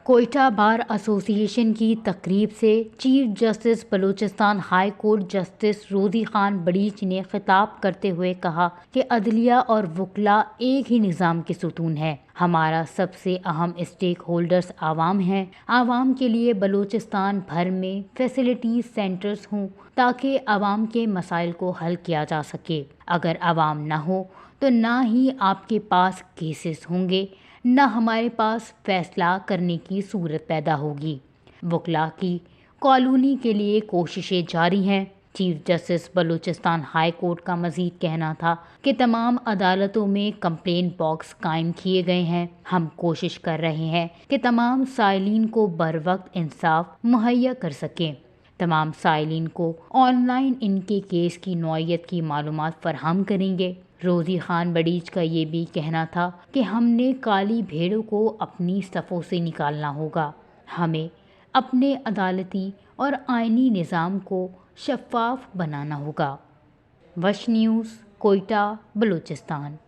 کوئٹہ بار ایسوسی ایشن کی تقریب سے chief justice Balochistan high court justice روزی خان بڑیچ نے خطاب کرتے ہوئے کہا کہ عدلیہ اور وکلاء ایک ہی نظام کے ستون ہیں۔ ہمارا سب سے اہم اسٹیک ہولڈرز عوام ہیں۔ عوام کے لیے بلوچستان بھر میں فیسلٹیز سینٹرز ہوں تاکہ عوام کے مسائل کو حل کیا جا سکے۔ اگر عوام نہ ہو تو نہ ہی آپ کے پاس کیسز ہوں گے، نہ ہمارے پاس فیصلہ کرنے کی صورت پیدا ہوگی۔ وکلاء کی کالونی کے لیے کوششیں جاری ہیں۔ Chief justice Balochistan high court کا مزید کہنا تھا کہ تمام عدالتوں میں کمپلین باکس قائم کیے گئے ہیں۔ ہم کوشش کر رہے ہیں کہ تمام سائلین کو بروقت انصاف مہیا کر سکیں۔ تمام سائلین کو آن لائن ان کے کیس کی نوعیت کی معلومات فراہم کریں گے۔ روزی خان بڑیچ کا یہ بھی کہنا تھا کہ ہم نے کالی بھیڑوں کو اپنی صفوں سے نکالنا ہوگا۔ ہمیں اپنے عدالتی اور آئینی نظام کو شفاف بنانا ہوگا۔ وش نیوز، کوئٹہ، بلوچستان۔